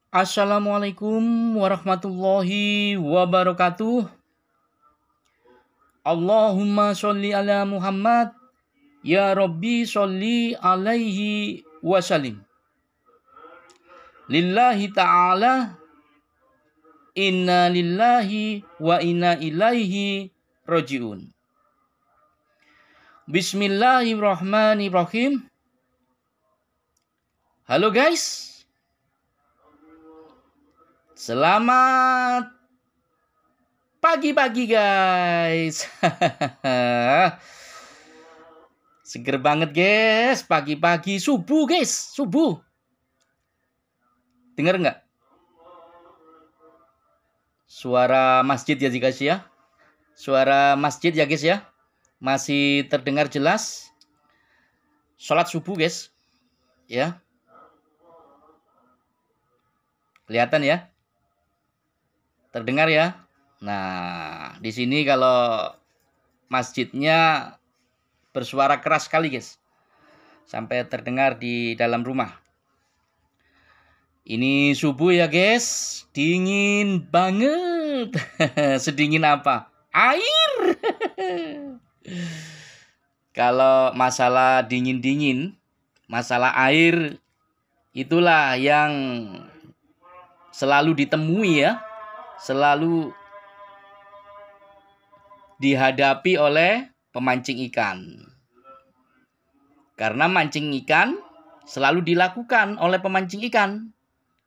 Assalamualaikum warahmatullahi wabarakatuh. Allahumma sholli ala Muhammad. Ya Rabbi sholli alaihi wasallim. Lillahi ta'ala. Inna lillahi wa inna ilaihi roji'un. Bismillahirrahmanirrahim. Halo guys. Selamat pagi-pagi guys. Seger banget guys, pagi-pagi subuh guys, subuh. Dengar nggak? Suara masjid ya guys ya. Suara masjid ya guys ya. Masih terdengar jelas. Sholat subuh guys. Ya. Kelihatan ya? Terdengar ya? Nah, di sini kalau masjidnya bersuara keras sekali guys. Sampai terdengar di dalam rumah. Ini subuh ya guys. Dingin banget. Sedingin apa? Air. Kalau masalah dingin-dingin, masalah air itulah yang selalu ditemui ya. Selalu dihadapi oleh pemancing ikan. Karena mancing ikan selalu dilakukan oleh pemancing ikan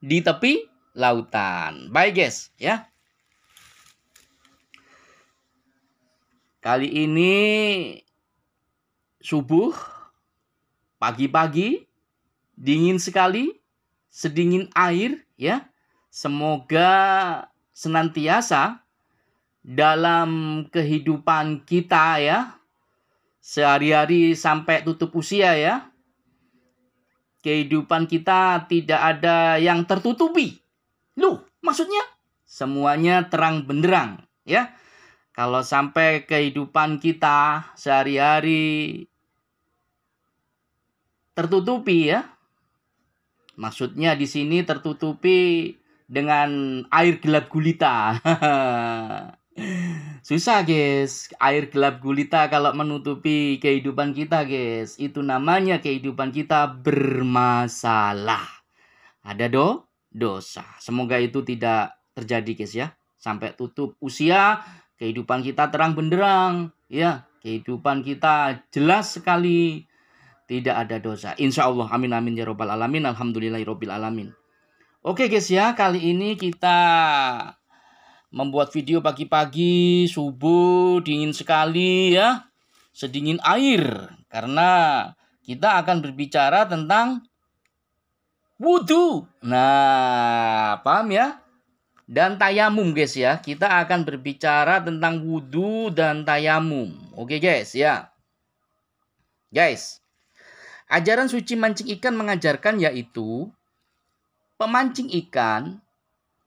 di tepi lautan. Baik guys ya. Kali ini subuh, pagi-pagi, dingin sekali, sedingin air ya. Semoga senantiasa dalam kehidupan kita ya, sehari-hari sampai tutup usia ya, kehidupan kita tidak ada yang tertutupi. Loh, maksudnya semuanya terang benderang ya. Kalau sampai kehidupan kita sehari-hari tertutupi ya, maksudnya di sini tertutupi dengan air gelap gulita. Susah guys, air gelap gulita kalau menutupi kehidupan kita guys. Itu namanya kehidupan kita bermasalah. Ada dosa. Semoga itu tidak terjadi guys ya. Sampai tutup usia, kehidupan kita terang benderang. Ya, kehidupan kita jelas sekali. Tidak ada dosa. Insya Allah. Amin amin ya robbal alamin. Alhamdulillahirabbil alamin. Oke guys ya, kali ini kita membuat video pagi-pagi, subuh, dingin sekali ya. Sedingin air. Karena kita akan berbicara tentang wudhu. Nah, paham ya? Dan tayamum guys ya. Kita akan berbicara tentang wudhu dan tayamum. Oke guys ya. Guys, ajaran suci mancing ikan mengajarkan yaitu pemancing ikan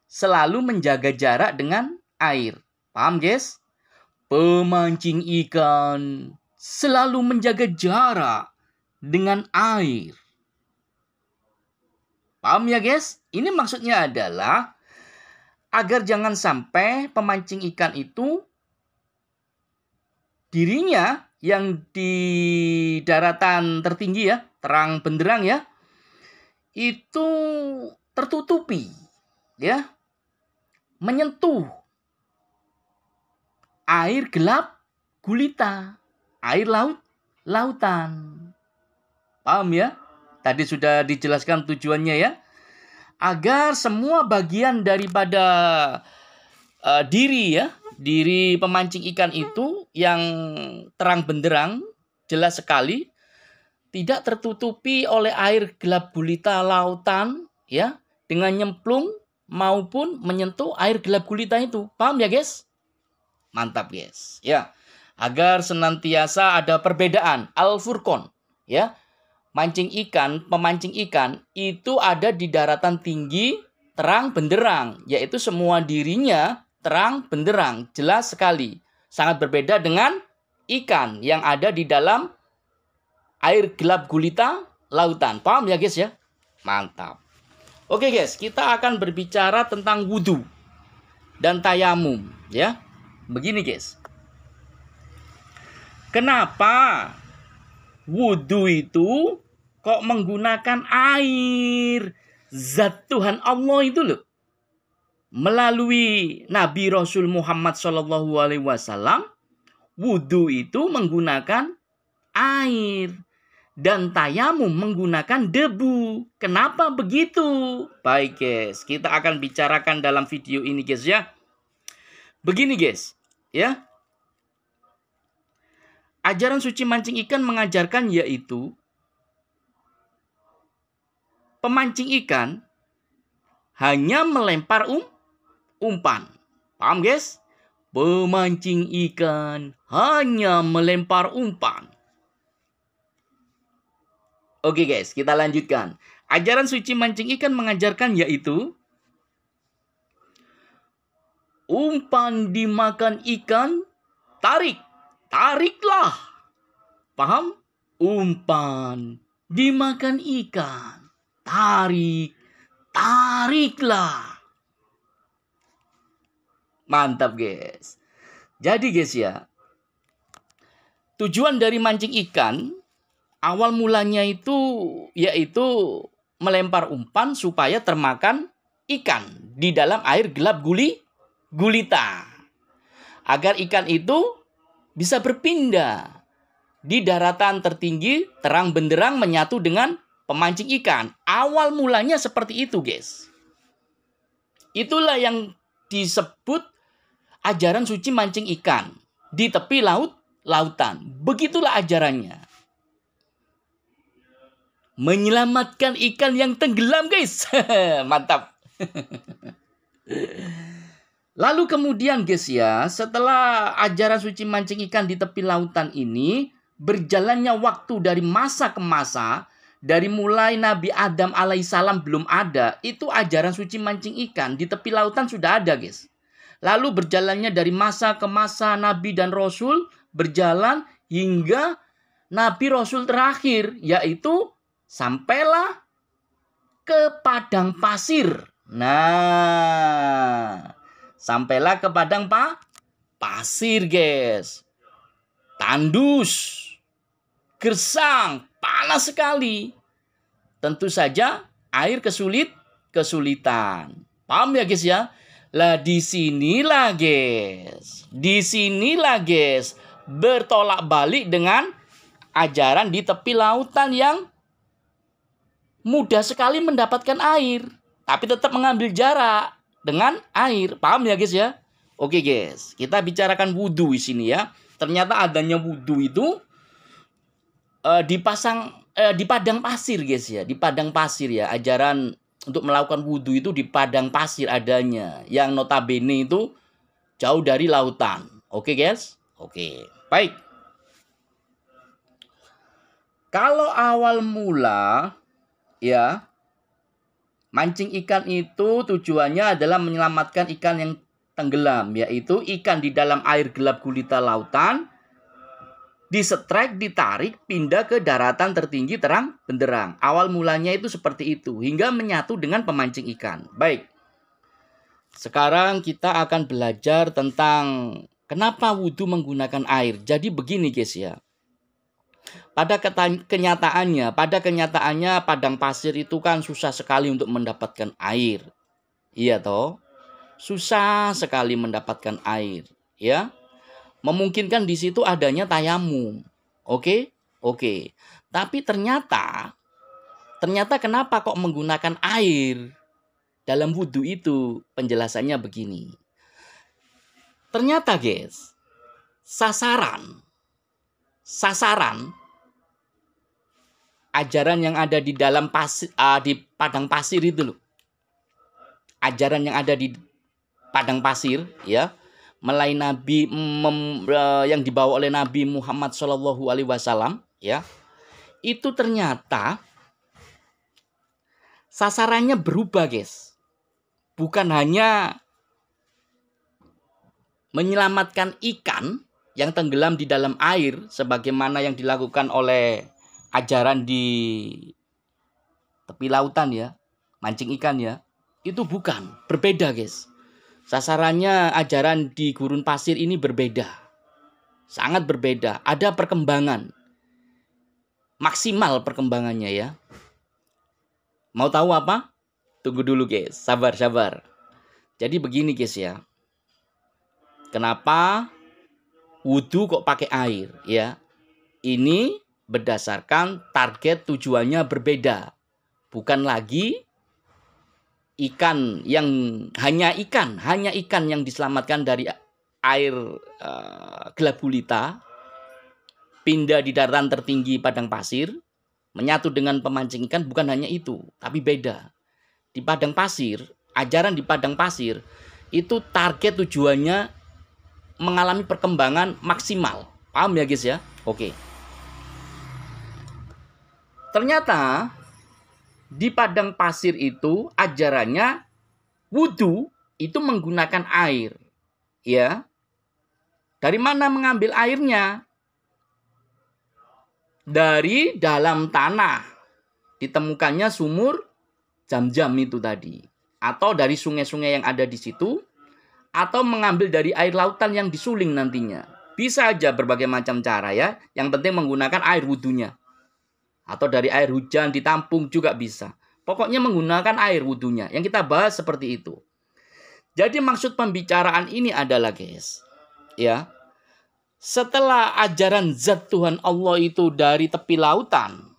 selalu menjaga jarak dengan air. Paham guys? Pemancing ikan selalu menjaga jarak dengan air. Paham ya guys? Ini maksudnya adalah agar jangan sampai pemancing ikan itu dirinya yang di daratan tertinggi ya, terang benderang ya, itu tertutupi ya, menyentuh air gelap gulita, air lautan. Paham ya? Tadi sudah dijelaskan tujuannya ya, agar semua bagian daripada diri pemancing ikan itu yang terang benderang jelas sekali, tidak tertutupi oleh air gelap gulita lautan ya, dengan nyemplung maupun menyentuh air gelap gulita itu. Paham ya guys? Mantap guys ya. Agar senantiasa ada perbedaan al-furqon ya. Pemancing ikan itu ada di daratan tinggi terang benderang, yaitu semua dirinya terang benderang, jelas sekali. Sangat berbeda dengan ikan yang ada di dalam air gelap gulita lautan. Paham ya guys ya? Mantap. Oke guys, kita akan berbicara tentang wudhu dan tayamum ya. Begini guys. Kenapa wudhu itu kok menggunakan air? Zat Tuhan Allah itu loh. Melalui Nabi Rasul Muhammad SAW, wudhu itu menggunakan air. Dan tayamum menggunakan debu. Kenapa begitu? Baik guys, kita akan bicarakan dalam video ini guys ya. Begini guys, ya. Ajaran suci mancing ikan mengajarkan yaitu pemancing ikan hanya melempar umpan. Paham guys? Pemancing ikan hanya melempar umpan. Oke guys, kita lanjutkan. Ajaran suci mancing ikan mengajarkan yaitu umpan dimakan ikan, tariklah. Paham? Umpan dimakan ikan, tariklah. Mantap guys. Jadi guys ya, tujuan dari mancing ikan awal mulanya itu yaitu melempar umpan supaya termakan ikan di dalam air gelap gulita. Agar ikan itu bisa berpindah di daratan tertinggi terang benderang menyatu dengan pemancing ikan. Awal mulanya seperti itu guys. Itulah yang disebut ajaran suci mancing ikan di tepi lautan. Begitulah ajarannya. Menyelamatkan ikan yang tenggelam guys. Mantap. Lalu kemudian guys ya, setelah ajaran suci mancing ikan di tepi lautan ini, berjalannya waktu dari masa ke masa, dari mulai Nabi Adam alaihissalam belum ada, itu ajaran suci mancing ikan di tepi lautan sudah ada guys. Lalu berjalannya dari masa ke masa Nabi dan Rasul, berjalan hingga Nabi Rasul terakhir, yaitu sampailah ke padang pasir. Nah, sampailah ke padang pasir, guys. Tandus, gersang, panas sekali. Tentu saja air kesulitan. Paham ya, guys ya? Lah disinilah guys, bertolak balik dengan ajaran di tepi lautan yang mudah sekali mendapatkan air, tapi tetap mengambil jarak dengan air. Paham ya guys ya? Oke guys, kita bicarakan wudhu di sini ya. Ternyata adanya wudhu itu di padang pasir guys ya. Di padang pasir ya. Ajaran untuk melakukan wudhu itu di padang pasir adanya. Yang notabene itu jauh dari lautan. Oke guys? Oke. Baik. Kalau awal mula ya, mancing ikan itu tujuannya adalah menyelamatkan ikan yang tenggelam, yaitu ikan di dalam air gelap gulita lautan, disetrek, ditarik, pindah ke daratan tertinggi terang benderang. Awal mulanya itu seperti itu, hingga menyatu dengan pemancing ikan. Baik, sekarang kita akan belajar tentang kenapa wudhu menggunakan air. Jadi begini guys ya. Pada kenyataannya padang pasir itu kan susah sekali untuk mendapatkan air. Iya toh? Susah sekali mendapatkan air, ya. Memungkinkan di situ adanya tayamum. Oke? Oke. Tapi ternyata kenapa kok menggunakan air dalam wudhu itu? Penjelasannya begini. Ternyata guys, sasaran ajaran yang ada di dalam di padang pasir itu loh. Ajaran yang ada di padang pasir ya, melalui Nabi yang dibawa oleh Nabi Muhammad SAW ya. Itu ternyata sasarannya berubah, guys. Bukan hanya menyelamatkan ikan yang tenggelam di dalam air sebagaimana yang dilakukan oleh ajaran di tepi lautan ya. mancing ikan ya. Itu bukan, berbeda guys. Sasarannya ajaran di gurun pasir ini berbeda. Sangat berbeda, ada perkembangan. Maksimal perkembangannya ya. Mau tahu apa? Tunggu dulu guys, sabar. Jadi begini guys ya. Kenapa wudhu kok pakai air ya? Ini berdasarkan target tujuannya berbeda. Bukan lagi ikan yang hanya ikan yang diselamatkan dari air gelap gulita, pindah di daratan tertinggi padang pasir, menyatu dengan pemancing ikan, bukan hanya itu, tapi beda. Di padang pasir, ajaran di padang pasir itu target tujuannya mengalami perkembangan maksimal. Paham ya guys ya? Oke. Ternyata di padang pasir itu ajarannya wudhu itu menggunakan air. Ya. Dari mana mengambil airnya? Dari dalam tanah. Ditemukannya sumur Zam-Zam itu tadi. Atau dari sungai-sungai yang ada di situ. Atau mengambil dari air lautan yang disuling nantinya. Bisa aja berbagai macam cara ya. Yang penting menggunakan air wudhunya. Atau dari air hujan ditampung juga bisa. Pokoknya menggunakan air wudhunya. Yang kita bahas seperti itu. Jadi maksud pembicaraan ini adalah guys. Ya. Setelah ajaran zat Tuhan Allah itu dari tepi lautan.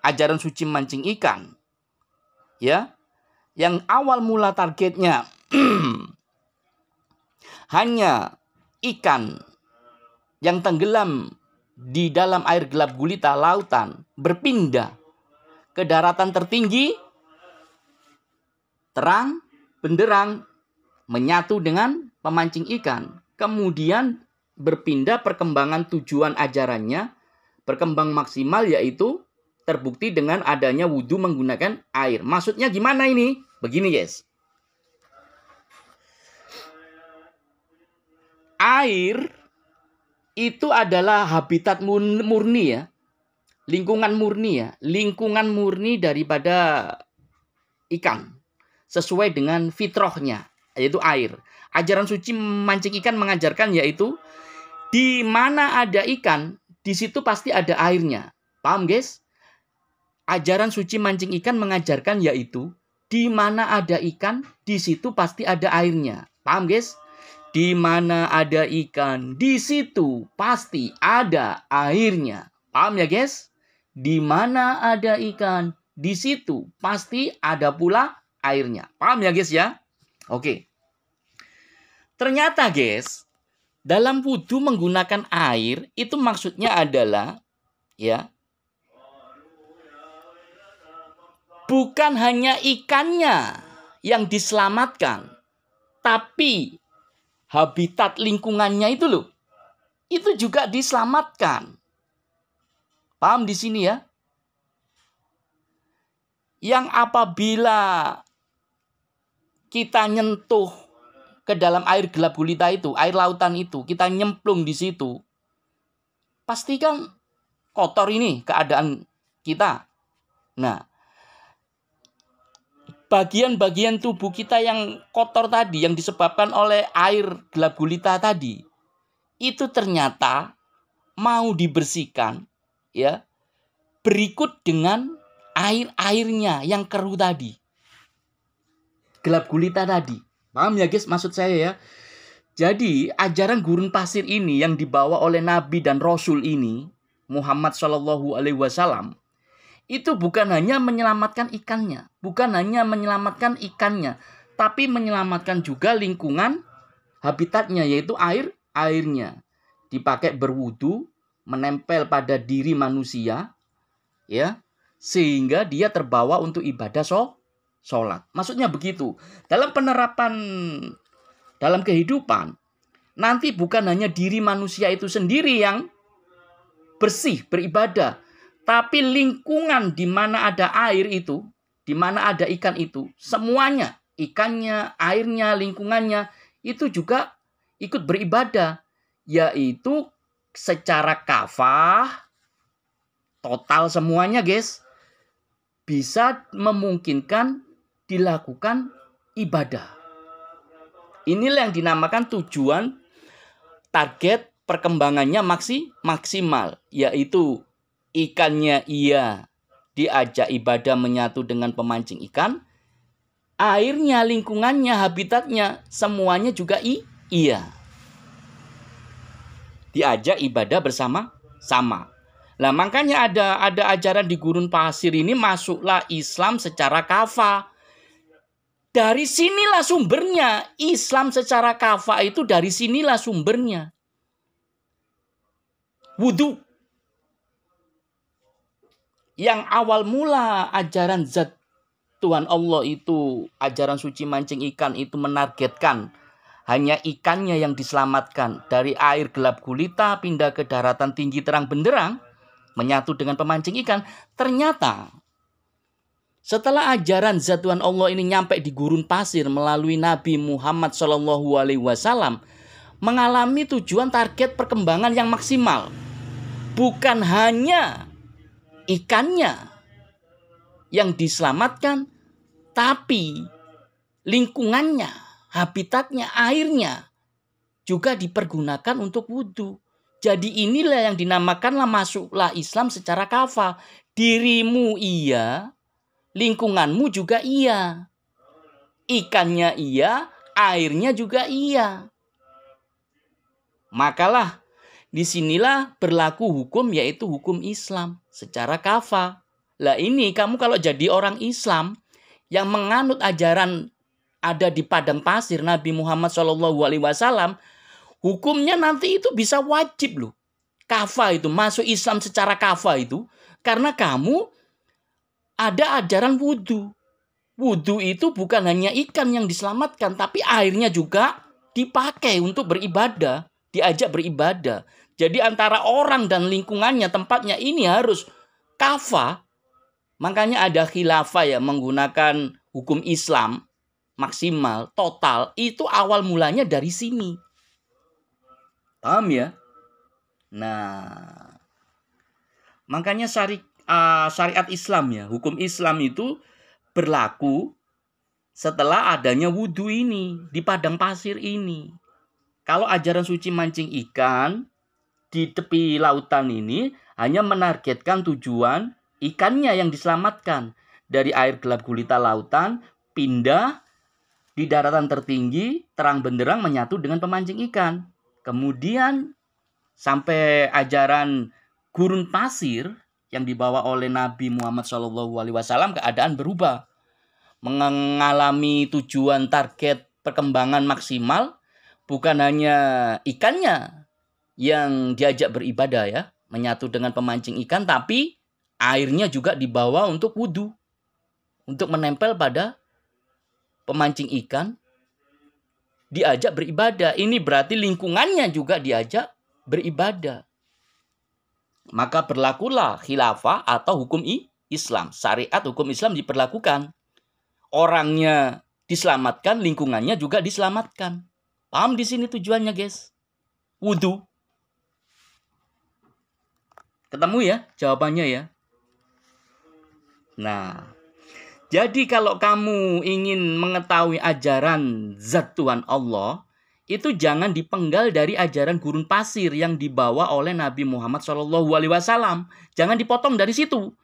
Ajaran suci mancing ikan. Ya. Yang awal mula targetnya. Hanya ikan yang tenggelam di dalam air gelap gulita lautan berpindah ke daratan tertinggi, terang, benderang, menyatu dengan pemancing ikan. Kemudian berpindah perkembangan tujuan ajarannya, berkembang maksimal yaitu terbukti dengan adanya wudhu menggunakan air. Maksudnya gimana ini? Begini guys. Air itu adalah habitat murni ya. Lingkungan murni ya. Lingkungan murni daripada ikan. Sesuai dengan fitrahnya. Yaitu air. Ajaran suci mancing ikan mengajarkan yaitu. Di mana ada ikan. Di situ pasti ada airnya. Paham guys? Ajaran suci mancing ikan mengajarkan yaitu. Di mana ada ikan. Di situ pasti ada airnya. Paham guys? Di mana ada ikan, di situ pasti ada airnya. Paham ya guys? Di mana ada ikan, di situ pasti ada pula airnya. Paham ya guys ya? Oke. Ternyata guys, dalam wudhu menggunakan air itu maksudnya adalah ya, bukan hanya ikannya yang diselamatkan, tapi habitat lingkungannya itu loh. Itu juga diselamatkan. Paham di sini ya? Yang apabila kita nyentuh ke dalam air gelap gulita itu, air lautan itu, kita nyemplung di situ. Pastikan kotor ini keadaan kita. Nah, bagian-bagian tubuh kita yang kotor tadi, yang disebabkan oleh air gelap gulita tadi, itu ternyata mau dibersihkan, ya, berikut dengan air-airnya yang keruh tadi, gelap gulita tadi. Paham ya guys maksud saya ya? Jadi ajaran gurun pasir ini yang dibawa oleh Nabi dan Rasul ini, Muhammad SAW, itu bukan hanya menyelamatkan ikannya, tapi menyelamatkan juga lingkungan habitatnya, yaitu airnya. Dipakai berwudu, menempel pada diri manusia, ya, sehingga dia terbawa untuk ibadah sholat. Maksudnya begitu. Dalam penerapan dalam kehidupan, nanti bukan hanya diri manusia itu sendiri yang bersih, beribadah, tapi lingkungan di mana ada air itu, di mana ada ikan itu, semuanya, ikannya, airnya, lingkungannya, itu juga ikut beribadah. Yaitu secara kafah, total semuanya guys. bisa memungkinkan dilakukan ibadah. Inilah yang dinamakan tujuan target perkembangannya maksimal, yaitu ikannya ia diajak ibadah menyatu dengan pemancing ikan, airnya, lingkungannya, habitatnya, semuanya juga iya. Diajak ibadah bersama-sama. Lah makanya ada ajaran di gurun pasir ini, masuklah Islam secara kafah. Dari sinilah sumbernya. Islam secara kafah itu dari sinilah sumbernya. Wudu. Yang awal mula ajaran zat Tuhan Allah itu, ajaran suci mancing ikan itu menargetkan hanya ikannya yang diselamatkan. Dari air gelap gulita pindah ke daratan tinggi terang benderang, menyatu dengan pemancing ikan. Ternyata setelah ajaran zat Tuhan Allah ini nyampe di gurun pasir melalui Nabi Muhammad SAW, mengalami tujuan target perkembangan yang maksimal. Bukan hanya ikannya yang diselamatkan, tapi lingkungannya, habitatnya, airnya juga dipergunakan untuk wudhu. Jadi inilah yang dinamakanlah masuklah Islam secara kafah. Dirimu iya, lingkunganmu juga iya. Ikannya iya, airnya juga iya. Makalah disinilah berlaku hukum, yaitu hukum Islam secara kafah. Lah ini kamu kalau jadi orang Islam yang menganut ajaran ada di padang pasir Nabi Muhammad SAW, hukumnya nanti itu bisa wajib loh. Kafah itu, masuk Islam secara kafah itu, karena kamu ada ajaran wudhu. Wudhu itu bukan hanya ikan yang diselamatkan, tapi airnya juga dipakai untuk beribadah, diajak beribadah. Jadi antara orang dan lingkungannya, tempatnya ini harus kafah. Makanya ada khilafah ya, menggunakan hukum Islam maksimal, total. Itu awal mulanya dari sini. Paham ya? Nah, makanya syariat Islam ya, hukum Islam itu berlaku setelah adanya wudhu ini di padang pasir ini. Kalau ajaran suci mancing ikan di tepi lautan ini hanya menargetkan tujuan ikannya yang diselamatkan. Dari air gelap gulita lautan pindah di daratan tertinggi terang benderang menyatu dengan pemancing ikan. Kemudian sampai ajaran gurun pasir yang dibawa oleh Nabi Muhammad SAW, keadaan berubah. Mengalami tujuan target perkembangan maksimal, bukan hanya ikannya yang diajak beribadah ya, menyatu dengan pemancing ikan, tapi airnya juga dibawa untuk wudhu, untuk menempel pada pemancing ikan, diajak beribadah. Ini berarti lingkungannya juga diajak beribadah. Maka berlakulah khilafah atau hukum Islam. Syariat hukum Islam diperlakukan. Orangnya diselamatkan, lingkungannya juga diselamatkan. Paham di sini tujuannya, guys? Wudhu. Ketemu ya jawabannya ya. Nah, jadi kalau kamu ingin mengetahui ajaran zat Tuhan Allah, itu jangan dipenggal dari ajaran gurun pasir yang dibawa oleh Nabi Muhammad SAW. Jangan dipotong dari situ.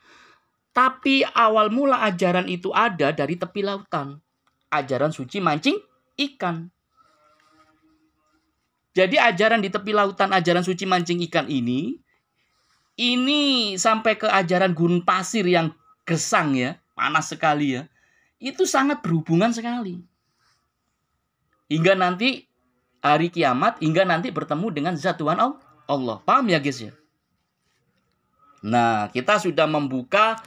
Tapi awal mula ajaran itu ada dari tepi lautan. Ajaran suci mancing ikan. Jadi ajaran di tepi lautan, ajaran suci mancing ikan ini sampai ke ajaran gurun pasir yang gesang ya, panas sekali ya. Itu sangat berhubungan sekali. Hingga nanti hari kiamat, hingga nanti bertemu dengan zat Tuhan Allah. Paham ya guys ya? Nah, kita sudah membuka,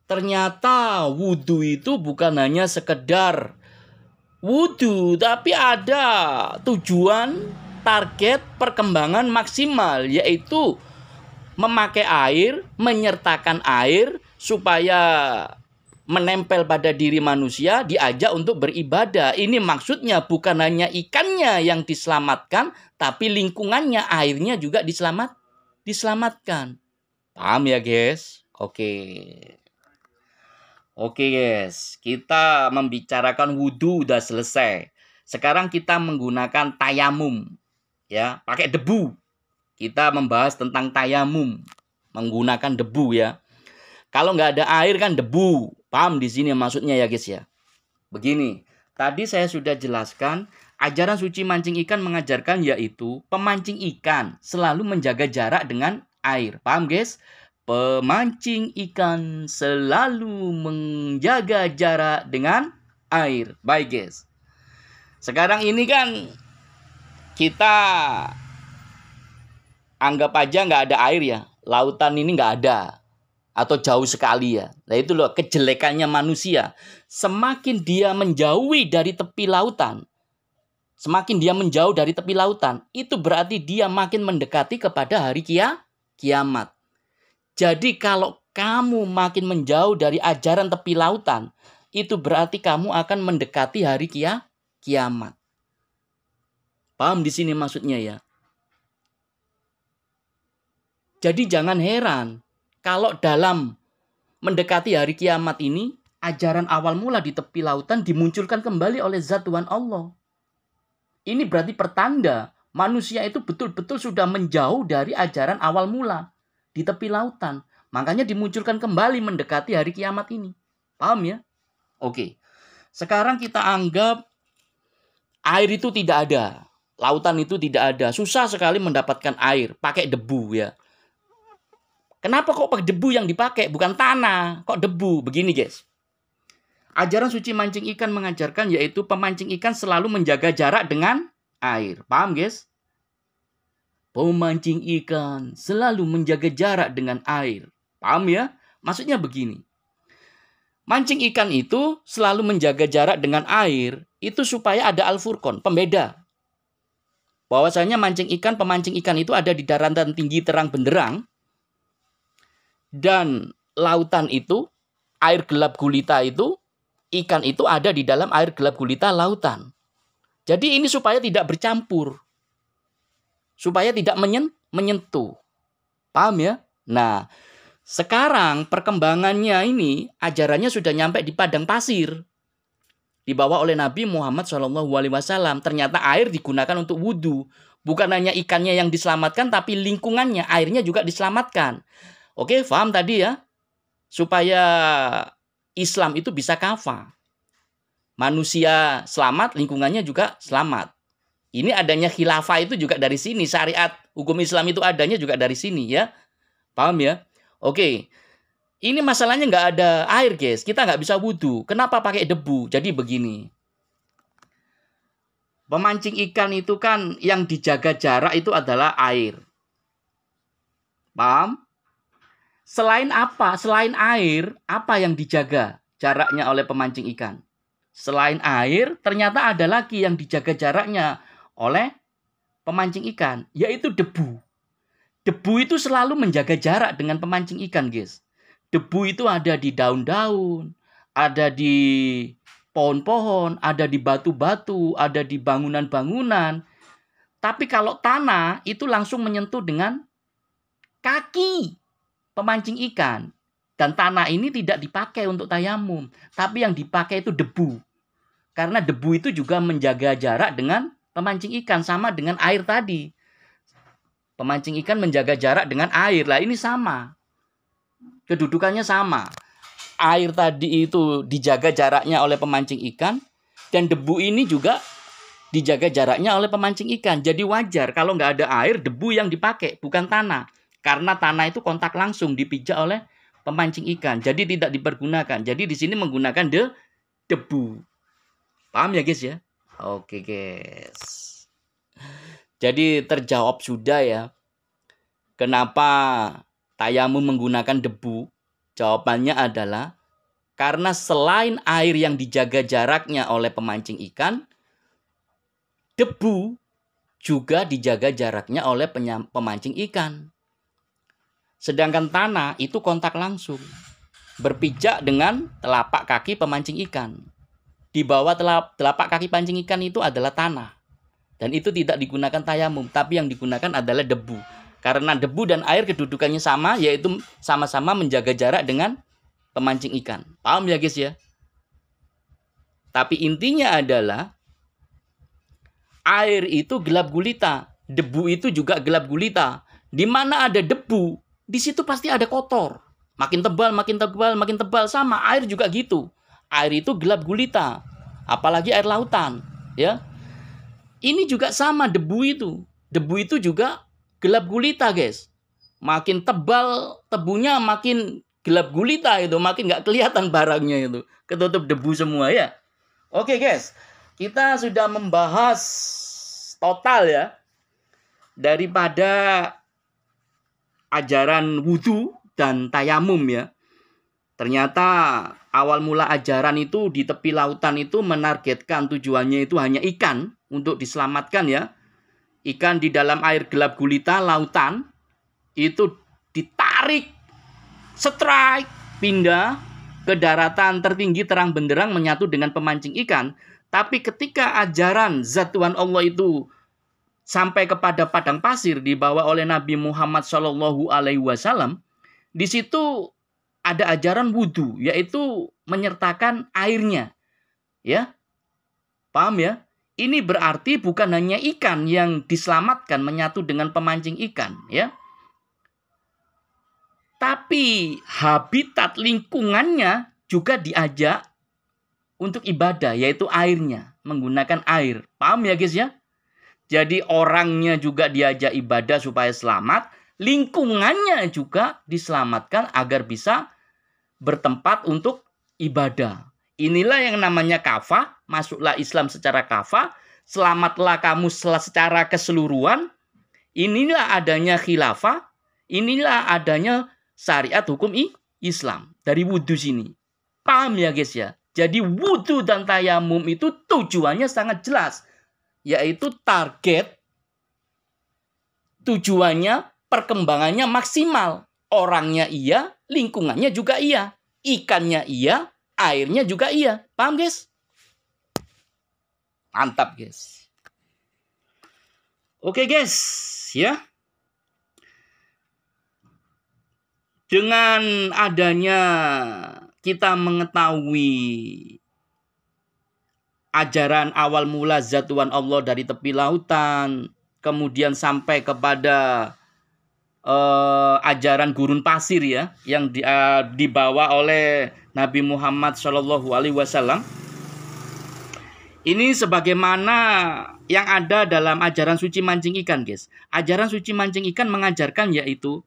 ternyata wudhu itu bukan hanya sekedar wudhu, tapi ada tujuan target perkembangan maksimal, yaitu memakai air, menyertakan air supaya menempel pada diri manusia, diajak untuk beribadah. Ini maksudnya bukan hanya ikannya yang diselamatkan, tapi lingkungannya, airnya juga diselamatkan. Paham ya guys? Oke. Oke guys, kita membicarakan wudhu udah selesai. Sekarang kita menggunakan tayamum. Ya, pakai debu. Kita membahas tentang tayamum. Menggunakan debu ya. Kalau nggak ada air kan debu. Paham di sini maksudnya ya guys ya. Begini, tadi saya sudah jelaskan, ajaran suci mancing ikan mengajarkan yaitu pemancing ikan selalu menjaga jarak dengan air. Paham guys? Pemancing ikan selalu menjaga jarak dengan air. Baik guys. Sekarang ini kan kita anggap aja nggak ada air ya. Lautan ini nggak ada. Atau jauh sekali ya. Nah itu loh kejelekannya manusia. Semakin dia menjauhi dari tepi lautan. Semakin dia menjauh dari tepi lautan. Itu berarti dia makin mendekati kepada hari kiamat. Jadi kalau kamu makin menjauh dari ajaran tepi lautan. Itu berarti kamu akan mendekati hari kiamat. Paham di sini maksudnya ya? Jadi jangan heran. Kalau dalam mendekati hari kiamat ini, ajaran awal mula di tepi lautan dimunculkan kembali oleh Zat Tuhan Allah. Ini berarti pertanda manusia itu betul-betul sudah menjauh dari ajaran awal mula di tepi lautan. Makanya dimunculkan kembali mendekati hari kiamat ini. Paham ya? Oke. Sekarang kita anggap air itu tidak ada. Lautan itu tidak ada. Susah sekali mendapatkan air. Pakai debu ya. Kenapa kok pakai debu yang dipakai? Bukan tanah. Kok debu? Begini guys. Ajaran suci mancing ikan mengajarkan yaitu pemancing ikan selalu menjaga jarak dengan air. Paham guys? Pemancing ikan selalu menjaga jarak dengan air. Paham ya? Maksudnya begini. Mancing ikan itu selalu menjaga jarak dengan air. Itu supaya ada Al-Furqan, pembeda. Bahwasanya mancing ikan, pemancing ikan itu ada di daratan tinggi terang benderang. Dan lautan itu, air gelap gulita itu, ikan itu ada di dalam air gelap gulita lautan. Jadi ini supaya tidak bercampur. Supaya tidak menyentuh. Paham ya? Nah, sekarang perkembangannya ini, ajarannya sudah nyampe di padang pasir. Dibawa oleh Nabi Muhammad SAW. Ternyata air digunakan untuk wudhu. Bukan hanya ikannya yang diselamatkan, tapi lingkungannya, airnya juga diselamatkan. Oke, paham tadi ya? Supaya Islam itu bisa kafah. Manusia selamat, lingkungannya juga selamat. Ini adanya khilafah itu juga dari sini. Syariat hukum Islam itu adanya juga dari sini ya. Paham ya? Oke. Ini masalahnya nggak ada air guys. Kita nggak bisa wudhu. Kenapa pakai debu? Jadi begini. Pemancing ikan itu kan yang dijaga jarak itu adalah air. Paham? Selain apa? Selain air, apa yang dijaga jaraknya oleh pemancing ikan? Selain air, ternyata ada lagi yang dijaga jaraknya oleh pemancing ikan, yaitu debu. Debu itu selalu menjaga jarak dengan pemancing ikan, guys. Debu itu ada di daun-daun, ada di pohon-pohon, ada di batu-batu, ada di bangunan-bangunan. Tapi kalau tanah itu langsung menyentuh dengan kaki pemancing ikan. Dan tanah ini tidak dipakai untuk tayamum. Tapi yang dipakai itu debu. Karena debu itu juga menjaga jarak dengan pemancing ikan. Sama dengan air tadi. Pemancing ikan menjaga jarak dengan air. Lah ini sama. Kedudukannya sama. Air tadi itu dijaga jaraknya oleh pemancing ikan. Dan debu ini juga dijaga jaraknya oleh pemancing ikan. Jadi wajar kalau nggak ada air, debu yang dipakai. Bukan tanah. Karena tanah itu kontak langsung dipijak oleh pemancing ikan. Jadi tidak dipergunakan. Jadi di sini menggunakan debu. Paham ya guys ya? Oke guys. Jadi terjawab sudah ya. Kenapa tayamum menggunakan debu? Jawabannya adalah karena selain air yang dijaga jaraknya oleh pemancing ikan, debu juga dijaga jaraknya oleh pemancing ikan. Sedangkan tanah itu kontak langsung. Berpijak dengan telapak kaki pemancing ikan. Di bawah telapak kaki pancing ikan itu adalah tanah. Dan itu tidak digunakan tayamum. Tapi yang digunakan adalah debu. Karena debu dan air kedudukannya sama. Yaitu sama-sama menjaga jarak dengan pemancing ikan. Paham ya guys ya? Tapi intinya adalah air itu gelap gulita, debu itu juga gelap gulita. Di mana ada debu, di situ pasti ada kotor. Makin tebal, makin tebal, makin tebal, sama air juga gitu. Air itu gelap gulita, apalagi air lautan, ya. Ini juga sama debu itu. Debu itu juga gelap gulita, guys. Makin tebal tebunya, makin gelap gulita itu, makin nggak kelihatan barangnya itu. Ketutup debu semua ya. Oke, guys. Kita sudah membahas total ya daripada ajaran wudhu dan tayamum ya. Ternyata awal mula ajaran itu di tepi lautan itu menargetkan tujuannya itu hanya ikan untuk diselamatkan ya. Ikan di dalam air gelap gulita lautan itu ditarik, strike, pindah ke daratan tertinggi terang benderang menyatu dengan pemancing ikan. Tapi ketika ajaran zat Tuhan Allah itu sampai kepada padang pasir dibawa oleh Nabi Muhammad SAW, di situ ada ajaran wudhu, yaitu menyertakan airnya. Ya, paham ya? Ini berarti bukan hanya ikan yang diselamatkan menyatu dengan pemancing ikan, ya. Tapi habitat lingkungannya juga diajak untuk ibadah, yaitu airnya, menggunakan air. Paham ya guys ya? Jadi orangnya juga diajak ibadah supaya selamat, lingkungannya juga diselamatkan agar bisa bertempat untuk ibadah. Inilah yang namanya kafah, masuklah Islam secara kafah, selamatlah kamu secara keseluruhan. Inilah adanya khilafah, inilah adanya syariat hukum Islam dari wudhu sini. Paham ya guys ya? Jadi wudhu dan tayamum itu tujuannya sangat jelas. Yaitu target, tujuannya, perkembangannya maksimal. Orangnya iya, lingkungannya juga iya. Ikannya iya, airnya juga iya. Paham guys? Mantap guys. Oke guys, ya. Dengan adanya kita mengetahui ajaran awal mula zat Tuhan Allah dari tepi lautan, kemudian sampai kepada ajaran gurun pasir ya, yang dibawa oleh Nabi Muhammad SAW. Ini sebagaimana yang ada dalam ajaran suci mancing ikan, guys. Ajaran suci mancing ikan mengajarkan yaitu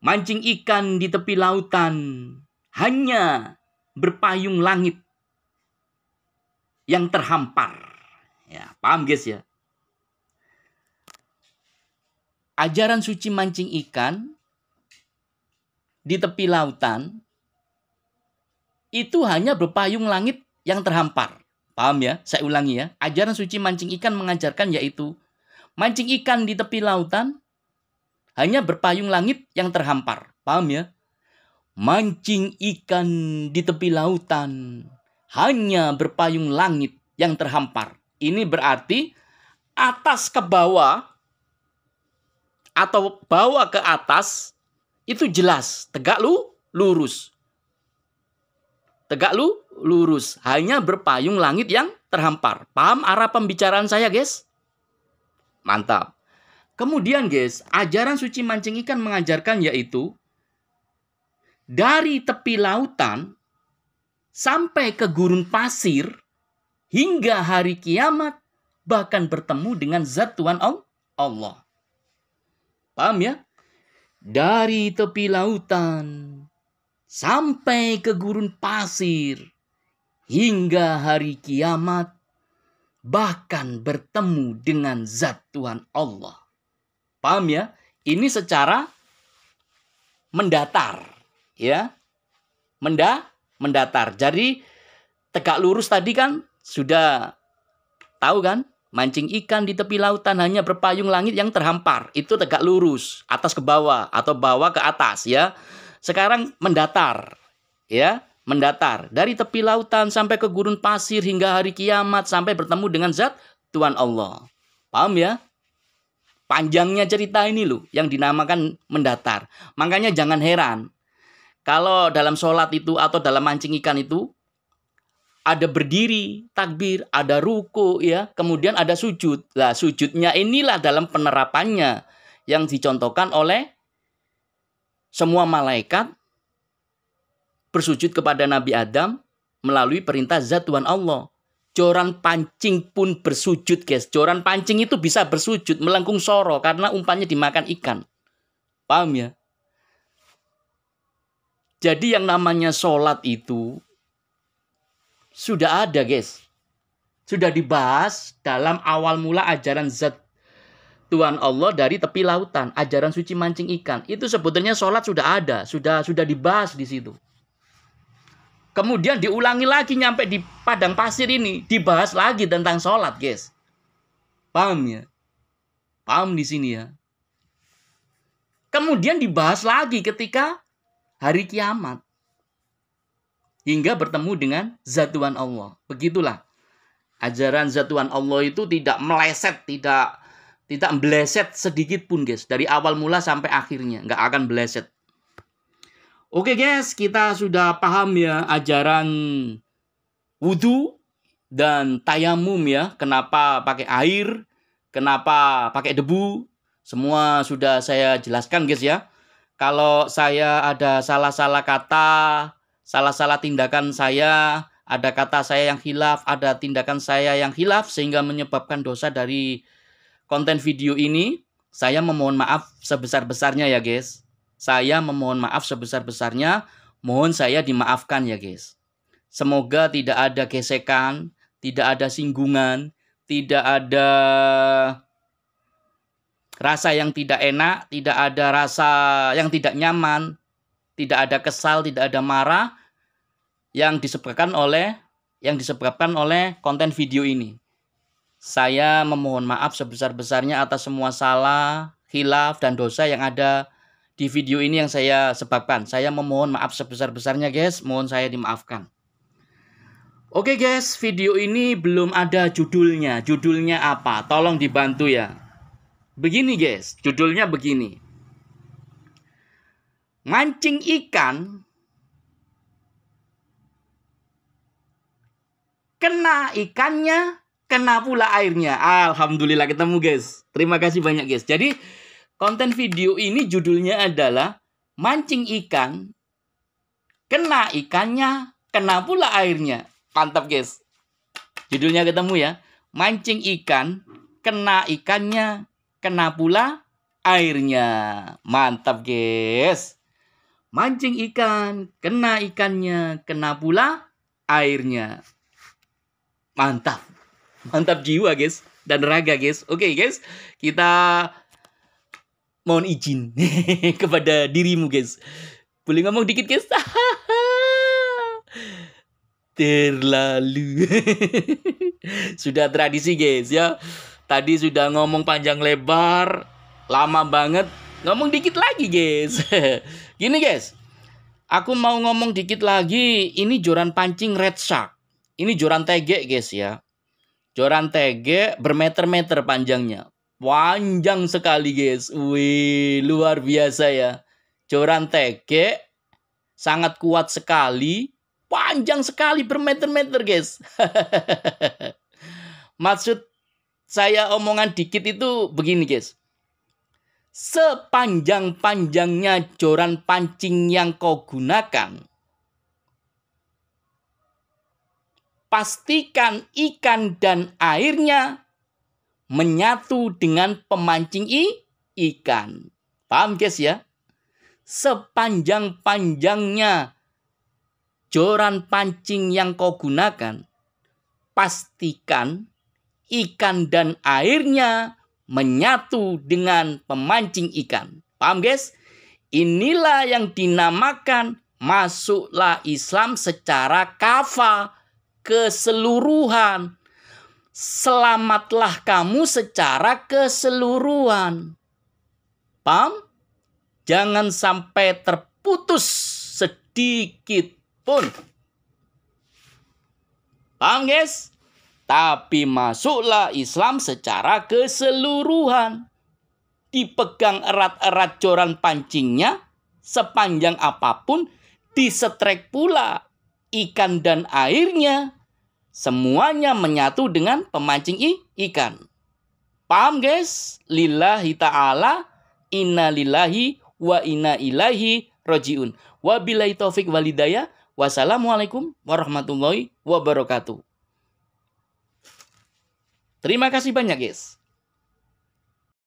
mancing ikan di tepi lautan hanya berpayung langit yang terhampar. Ya, paham guys ya? Ajaran suci mancing ikan di tepi lautan itu hanya berpayung langit yang terhampar. Paham ya? Saya ulangi ya. Ajaran suci mancing ikan mengajarkan yaitu mancing ikan di tepi lautan hanya berpayung langit yang terhampar. Paham ya? Mancing ikan di tepi lautan hanya berpayung langit yang terhampar. Ini berarti atas ke bawah atau bawah ke atas itu jelas, tegak lurus. Tegak lurus, hanya berpayung langit yang terhampar. Paham arah pembicaraan saya, guys? Mantap. Kemudian guys, ajaran suci mancing ikan mengajarkan yaitu dari tepi lautan sampai ke gurun pasir hingga hari kiamat bahkan bertemu dengan zat Tuhan Allah. Paham ya? Dari tepi lautan sampai ke gurun pasir hingga hari kiamat bahkan bertemu dengan zat Tuhan Allah. Paham ya? Ini secara mendatar, ya. Mendatar. Jadi tegak lurus tadi kan sudah tahu kan? Mancing ikan di tepi lautan hanya berpayung langit yang terhampar. Itu tegak lurus, atas ke bawah atau bawah ke atas, ya. Sekarang mendatar, ya. Mendatar dari tepi lautan sampai ke gurun pasir hingga hari kiamat sampai bertemu dengan zat Tuhan Allah. Paham ya? Panjangnya cerita ini loh yang dinamakan mendatar. Makanya jangan heran kalau dalam sholat itu atau dalam mancing ikan itu ada berdiri, takbir, ada ruku ya, kemudian ada sujud. Lah sujudnya inilah dalam penerapannya yang dicontohkan oleh semua malaikat bersujud kepada Nabi Adam melalui perintah zat Tuhan Allah. Joran pancing pun bersujud, guys. Joran pancing itu bisa bersujud, melengkung soro karena umpannya dimakan ikan. Paham ya? Jadi yang namanya sholat itu sudah ada, guys. Sudah dibahas dalam awal mula ajaran zat Tuhan Allah dari tepi lautan. Ajaran suci mancing ikan. Itu sebetulnya sholat sudah ada. Sudah dibahas di situ. Kemudian diulangi lagi nyampe di padang pasir ini. Dibahas lagi tentang sholat, guys. Paham ya? Paham di sini ya? Kemudian dibahas lagi ketika hari kiamat. Hingga bertemu dengan zat Tuhan Allah. Begitulah. Ajaran zat Tuhan Allah itu tidak meleset, tidak meleset sedikit pun, guys. Dari awal mula sampai akhirnya. Nggak akan meleset. Oke guys, kita sudah paham ya ajaran wudhu dan tayamum ya. Kenapa pakai air, kenapa pakai debu. Semua sudah saya jelaskan guys ya. Kalau saya ada salah-salah kata, salah-salah tindakan saya, ada kata saya yang khilaf, ada tindakan saya yang khilaf sehingga menyebabkan dosa dari konten video ini, saya memohon maaf sebesar-besarnya ya guys. Saya memohon maaf sebesar-besarnya. Mohon saya dimaafkan ya guys. Semoga tidak ada gesekan, tidak ada singgungan, tidak ada rasa yang tidak enak, tidak ada rasa yang tidak nyaman, tidak ada kesal, tidak ada marah yang disebabkan oleh konten video ini. Saya memohon maaf sebesar-besarnya atas semua salah, khilaf, dan dosa yang ada di video ini yang saya sebabkan. Saya memohon maaf sebesar-besarnya guys. Mohon saya dimaafkan. Oke guys, video ini belum ada judulnya. Judulnya apa? Tolong dibantu ya. Begini guys, judulnya begini. Mancing ikan kena ikannya, kena pula airnya. Alhamdulillah ketemu guys. Terima kasih banyak guys. Jadi konten video ini judulnya adalah mancing ikan, kena ikannya, kena pula airnya. Mantap guys. Judulnya ketemu ya. Mancing ikan, kena ikannya, kena pula airnya. Mantap guys. Mancing ikan, kena ikannya, kena pula airnya. Mantap. Mantap jiwa guys. Dan raga guys. Oke guys. Kita mohon izin kepada dirimu guys. Boleh ngomong dikit guys? Terlalu. Sudah tradisi guys ya. Tadi sudah ngomong panjang lebar, lama banget. Ngomong dikit lagi guys. Gini guys. Aku mau ngomong dikit lagi. Ini joran pancing red shark. Ini joran tege guys ya. Joran tege bermeter-meter panjangnya. Panjang sekali guys. Wih, luar biasa ya. Joran tege sangat kuat sekali. Panjang sekali bermeter-meter guys. Maksud saya omongan dikit itu begini guys. Sepanjang-panjangnya joran pancing yang kau gunakan, pastikan ikan dan airnya menyatu dengan pemancing ikan. Paham guys ya? Sepanjang-panjangnya joran pancing yang kau gunakan, pastikan ikan dan airnya menyatu dengan pemancing ikan. Paham guys? Inilah yang dinamakan masuklah Islam secara kafah, keseluruhan. Selamatlah kamu secara keseluruhan. Paham? Jangan sampai terputus sedikit pun. Paham guys? Tapi masuklah Islam secara keseluruhan. dipegang erat-erat joran pancingnya, sepanjang apapun, disetrek pula ikan dan airnya. Semuanya menyatu dengan pemancing ikan. Paham guys? Lillahi ta'ala, inna lillahi wa inna ilaihi roji'un. Wabillahi taufik walidayah. Wassalamualaikum warahmatullahi wabarakatuh. Terima kasih banyak guys.